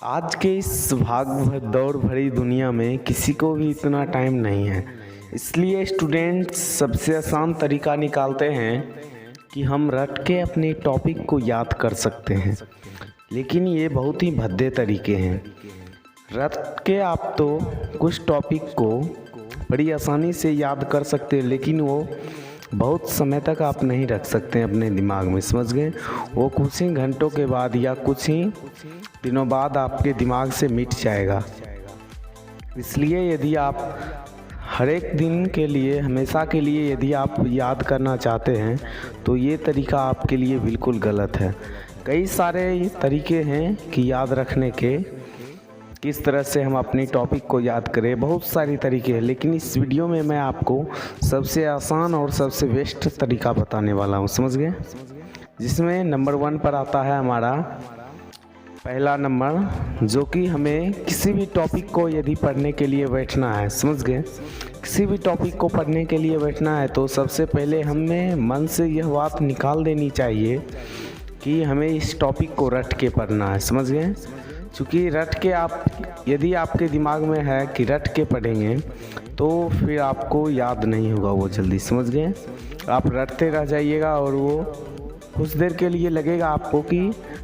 आज के इस दौड़ भरी दुनिया में किसी को भी इतना टाइम नहीं है। इसलिए स्टूडेंट्स सबसे आसान तरीका निकालते हैं कि हम रट के अपने टॉपिक को याद कर सकते हैं। लेकिन ये बहुत ही भद्दे तरीके हैं। रट के आप तो कुछ टॉपिक को बड़ी आसानी से याद कर सकते हैं, लेकिन वो बहुत समय तक आप नहीं रख सकते हैं अपने दिमाग में, समझ गए। वो कुछ ही घंटों के बाद या कुछ ही दिनों बाद आपके दिमाग से मिट जाएगा। इसलिए यदि आप हर एक दिन के लिए, हमेशा के लिए यदि आप याद करना चाहते हैं तो ये तरीका आपके लिए बिल्कुल गलत है। कई सारे तरीके हैं कि याद रखने के, किस तरह से हम अपनी टॉपिक को याद करें, बहुत सारी तरीके हैं। लेकिन इस वीडियो में मैं आपको सबसे आसान और सबसे बेस्ट तरीका बताने वाला हूँ, समझ गए। जिसमें नंबर 1 पर आता है हमारा पहला नंबर, जो कि हमें किसी भी टॉपिक को यदि पढ़ने के लिए बैठना है, समझ गए। किसी भी टॉपिक को पढ़ने के लिए बैठना है तो सबसे पहले हमें मन से यह बात निकाल देनी चाहिए कि हमें इस टॉपिक को रट के पढ़ना है, समझ गए। क्योंकि रट के आप, यदि आपके दिमाग में है कि रट के पढ़ेंगे तो फिर आपको याद नहीं होगा वो जल्दी, समझ गए। आप रटते रह जाइएगा और वो कुछ देर के लिए लगेगा आपको कि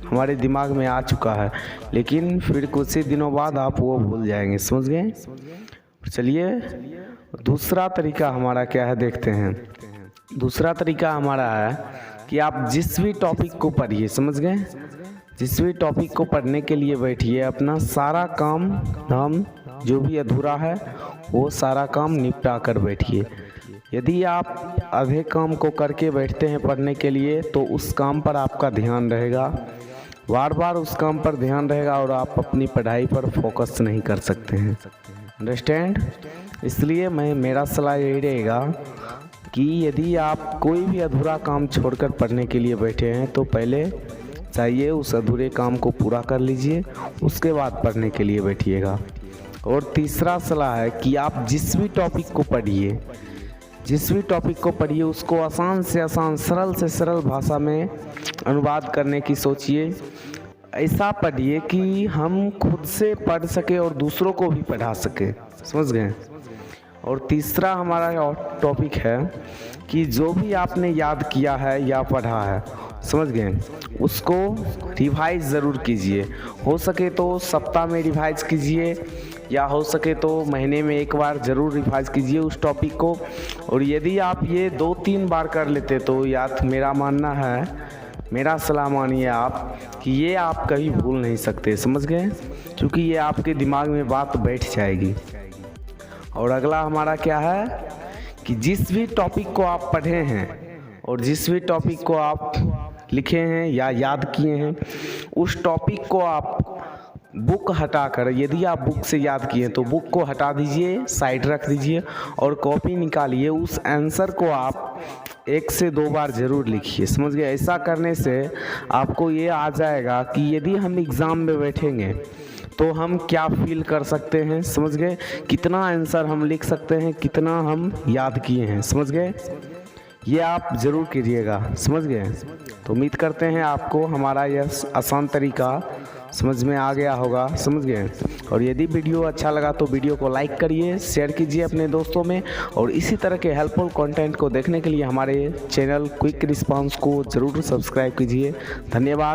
हमारे दिमाग में आ चुका है, लेकिन फिर कुछ ही दिनों बाद आप वो भूल जाएंगे, समझ गए। चलिए दूसरा तरीका हमारा क्या है, देखते हैं। दूसरा तरीका हमारा है कि आप जिस भी टॉपिक को पढ़िए, समझ गए, जिस भी टॉपिक को पढ़ने के लिए बैठिए, अपना सारा काम जो भी अधूरा है वो सारा काम निपटा कर बैठिए। यदि आप आधे काम को करके बैठते हैं पढ़ने के लिए तो उस काम पर आपका ध्यान रहेगा, बार बार उस काम पर ध्यान रहेगा और आप अपनी पढ़ाई पर फोकस नहीं कर सकते हैं, अंडरस्टैंड। इसलिए मेरा सलाह यही रहेगा कि यदि आप कोई भी अधूरा काम छोड़कर पढ़ने के लिए बैठे हैं तो पहले चाहिए उस अधूरे काम को पूरा कर लीजिए, उसके बाद पढ़ने के लिए बैठिएगा। और तीसरा सलाह है कि आप जिस भी टॉपिक को पढ़िए, जिस भी टॉपिक को पढ़िए उसको आसान से आसान, सरल से सरल भाषा में अनुवाद करने की सोचिए। ऐसा पढ़िए कि हम खुद से पढ़ सके और दूसरों को भी पढ़ा सके, समझ गए। और तीसरा हमारा टॉपिक है कि जो भी आपने याद किया है या पढ़ा है, समझ गए, उसको रिवाइज ज़रूर कीजिए। हो सके तो सप्ताह में रिवाइज कीजिए या हो सके तो महीने में एक बार ज़रूर रिवाइज कीजिए उस टॉपिक को। और यदि आप ये 2-3 बार कर लेते तो याद, मेरा मानना है, मेरा सलाह मानिए आप, कि ये आप कभी भूल नहीं सकते, समझ गए, क्योंकि ये आपके दिमाग में बात बैठ जाएगी। और अगला हमारा क्या है कि जिस भी टॉपिक को आप पढ़े हैं और जिस भी टॉपिक को आप लिखे हैं या याद किए हैं, उस टॉपिक को आप बुक हटाकर, यदि आप बुक से याद किए तो बुक को हटा दीजिए, साइड रख दीजिए और कॉपी निकालिए। उस आंसर को आप 1 से 2 बार ज़रूर लिखिए, समझ गए। ऐसा करने से आपको ये आ जाएगा कि यदि हम एग्ज़ाम में बैठेंगे तो हम क्या फील कर सकते हैं, समझ गए, कितना आंसर हम लिख सकते हैं, कितना हम याद किए हैं, समझ गए। ये आप ज़रूर कीजिएगा, समझ गए। तो उम्मीद करते हैं आपको हमारा यह आसान तरीका समझ में आ गया होगा, समझ गए। और यदि वीडियो अच्छा लगा तो वीडियो को लाइक करिए, शेयर कीजिए अपने दोस्तों में, और इसी तरह के हेल्पफुल कंटेंट को देखने के लिए हमारे चैनल क्विक रिस्पांस को ज़रूर सब्सक्राइब कीजिए। धन्यवाद।